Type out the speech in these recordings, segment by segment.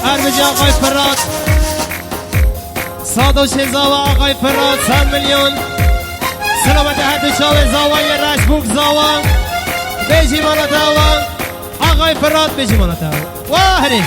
اربجی آقای فراد سادو شزا و آقای فراد 100 میلیون سلامت حد شاو زاوای رشبوک زاوا بیجی مانا تاوا آقای فراد بیجی مانا تاوا واهری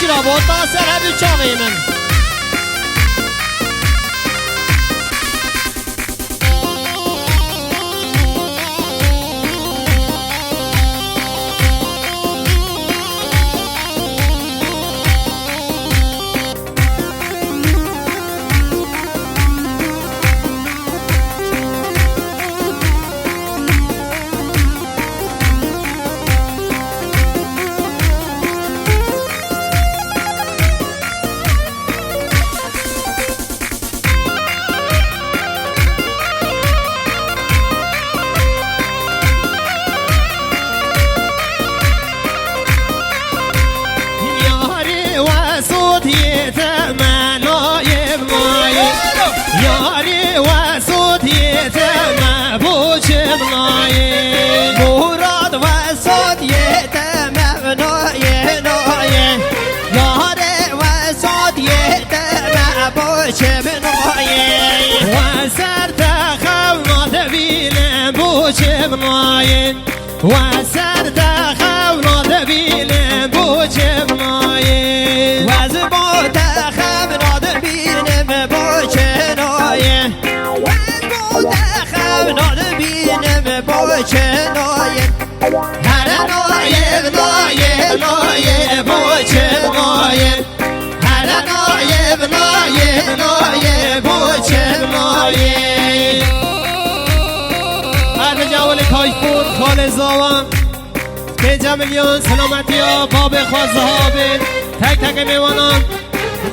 اشرا بوتا سر هبی چاقی من وسر تخونا دبیلم بوچه بناین وزبا تخونا دبیلم بوچه ناین وزبا تخونا دبیلم بوچه ناین هر نایب نایب نایب بوچه ناین هر نایب نایب نایب بوچه ناین جوال تایفون خال زاوان بیجا میلیون سلامتی ها باب خوازه ها به تک تک میوانان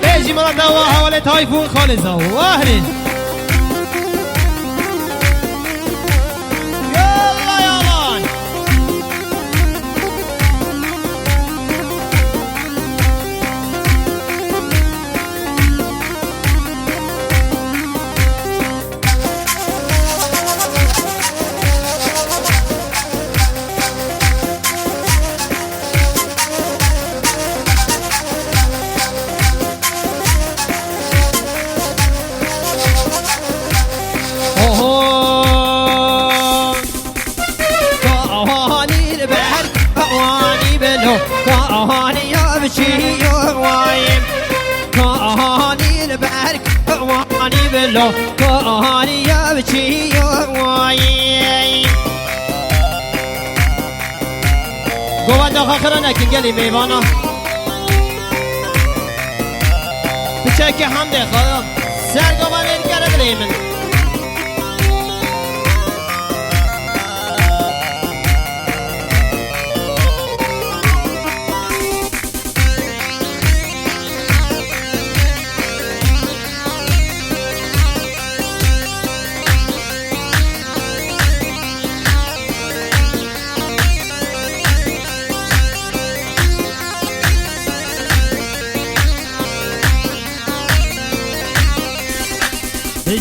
بیجی مرا دوا حوال تایفون خال زاوان واهری بلو كهاني يا بشي واي قوة دخل خرنا كنجلي ميوانا بشكل حمد خلاص سر قوة نرجع بليمن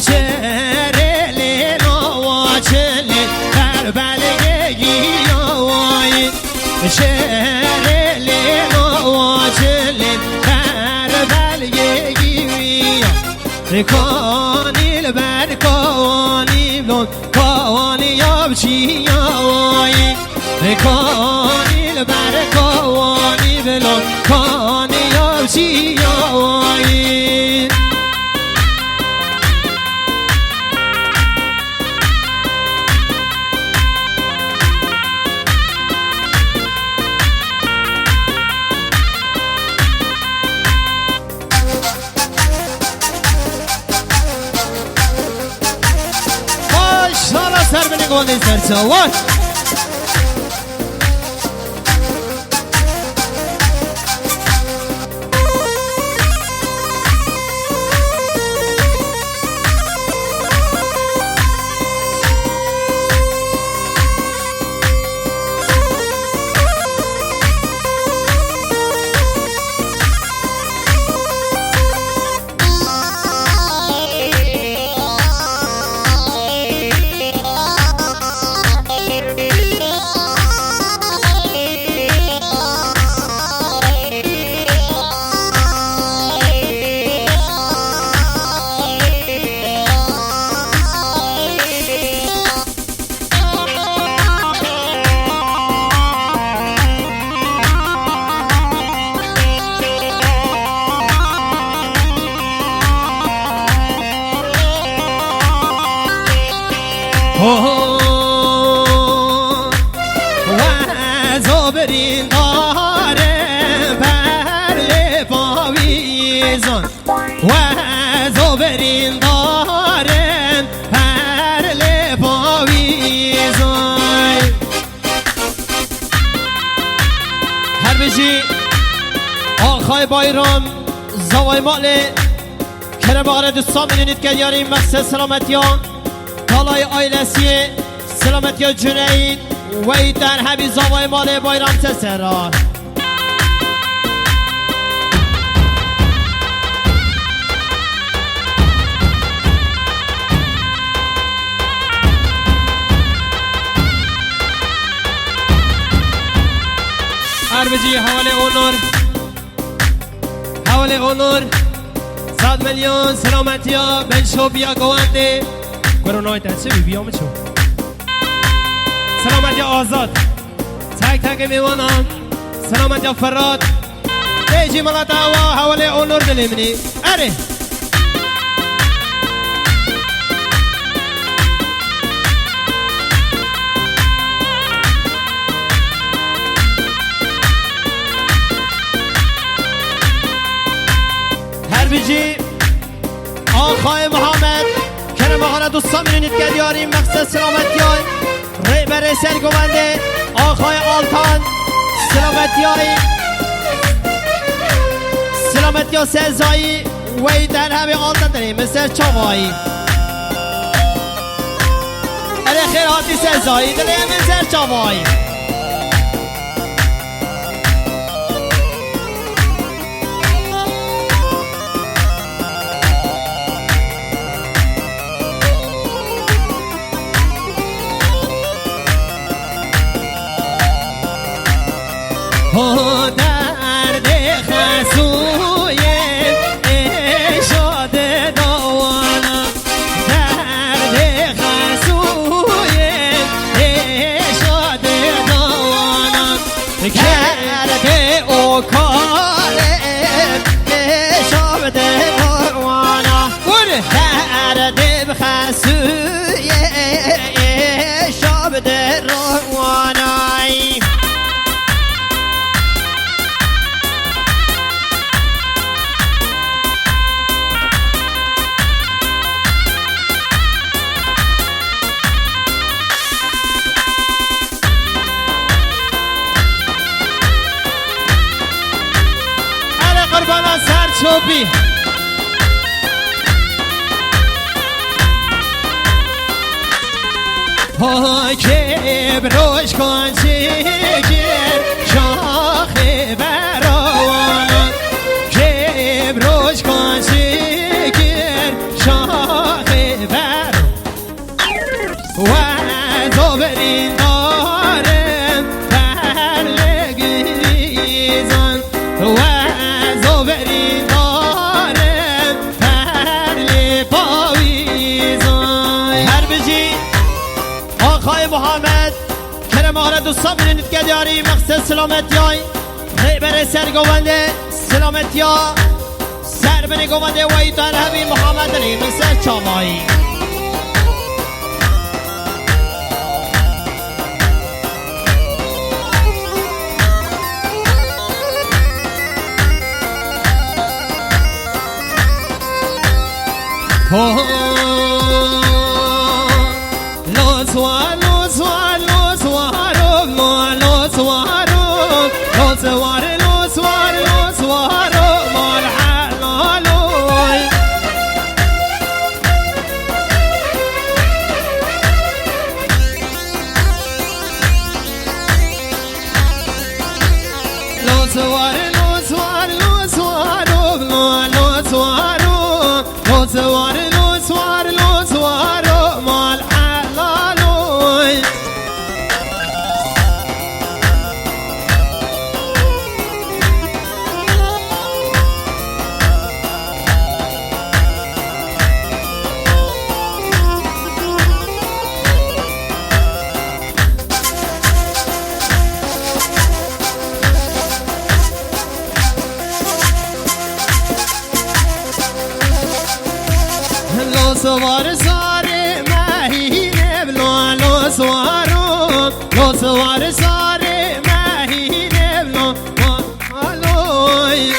شهر واچل کربلگی وای شهر واچل کربلگی کانیل بر کانی بلون کانی یابچی وای کانیل بر جوان سرچوان و زابرین داره پر پاویزان و زابرین داره پر پاویزان هر بجی آخای بایرام زوای مال کرم بغره دوستان میدونید که یاریم مقصد سلامتی ها طالای آیلسی سلامتی ها جنید و ای در همی زوای مال بایرام سسرا اربجی حواله اونور 100 میلیون سلامتی ها بنشو بیا گوانده کرونای تچه بیامه چو سلامتی آزاد تک تک میوانان سلامتی فراد بیجی ملتا و حواله اونور دلیمنی اره بیجی آقای محمد کرم آقا دوستان میدونید که دیاریم مقصد سلامتی های ریبر سرگوونده آقای آلتان سلامتی ها سرزایی وی در همه آلتان داریم مثل چاوایی اره خیر حاتی سرزایی داریم مثل چاوایی درد خسوی اشاد دوانا درد خسوی اشاد دوانا کرده او کار اشاد دوانا درد خسوی اشاد دوانا قربانا سر چوبی که بروش کن چیگر شاخ براوان که بروش کن چیگر شاخ براوان و دوبرین دارم پرلگیزان و زوبرین دارم پرل پاویزان هر بجی آقای محمد کرم آقا دوستان میدونید که دیاری مقصد سلامتی های ریبر سرگوونده سلامتی ها سر بنی گوونده و ایتان همین محمد علی مثل چامایی لطفاً سوار لو سوار لو سوارو لو سوارو لو سوار لو سوار لو سوارو مال حلالوی لو سوار ساره مهینه بلو لو سوارو لو سوار ساره مهینه بلو مالوی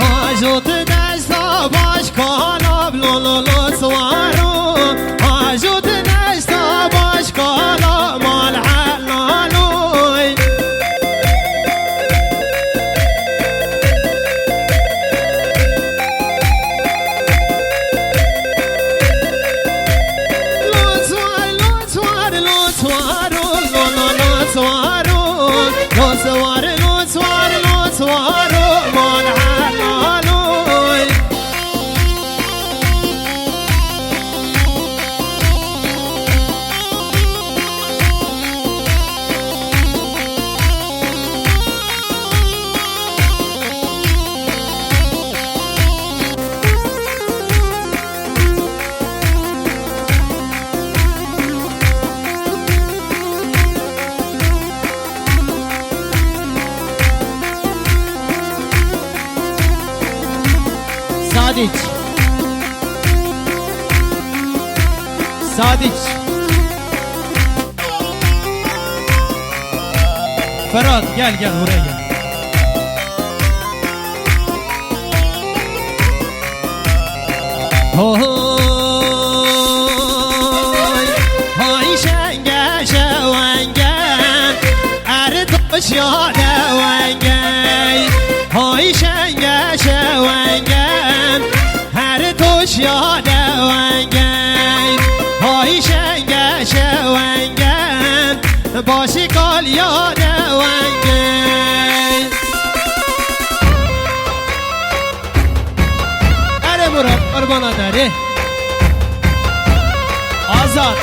هاجوت دستا باش کالا بلو لو سوارو هاجوت دستا باش کالا مال حلالوی لو سوار لو سوار لو سوارو لو سوارو لو سوار لو سوار لو سوارو مال حلالوی Sadiç Sadiç Ferhat gel buraya gel. Hoy Hoy şenge şevengen Erdoş ya devengen Hoy şenge şevengen Erdoş ya devengen Hoy şenge şevengen Başı kal ya devengen Ere Murat Kurban adari Azat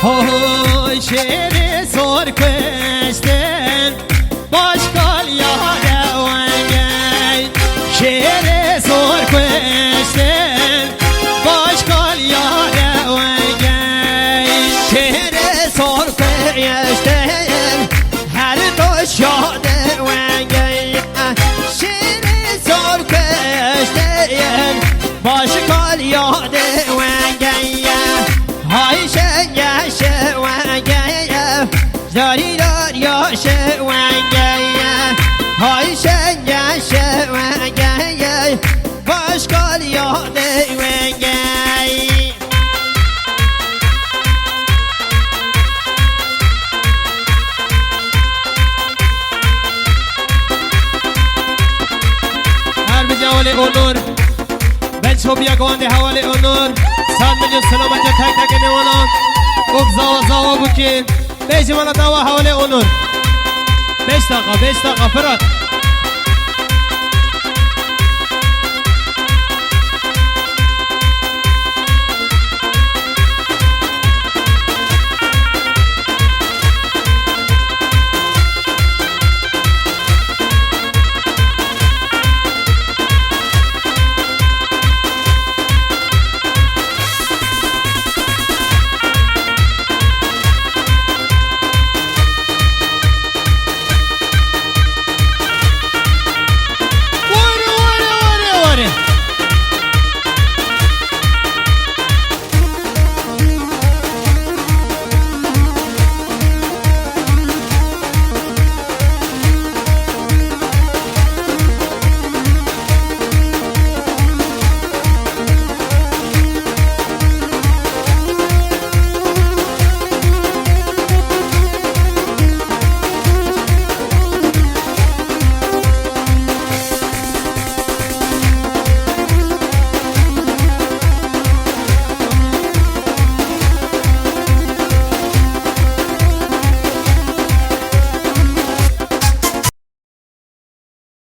Hoy şeri zor kıştın Başkal ya devengey Şeri zor kıştın Başkal ya devengey Şeri zor kıştın Her doş ya devengey Şeri zor kıştın Başkal ya devengey Hay sen yaşıvengeye Zari dar yaşıvengeye Hay sen yaşıvengeye Başkal ya devengeye Her bir cevali onur Ben çobiya goğande havali onur 100 milyon selamet tek tek emeğalan Okzawa zawa bukin Bejimana dava havale onur 5 dakika Ferhat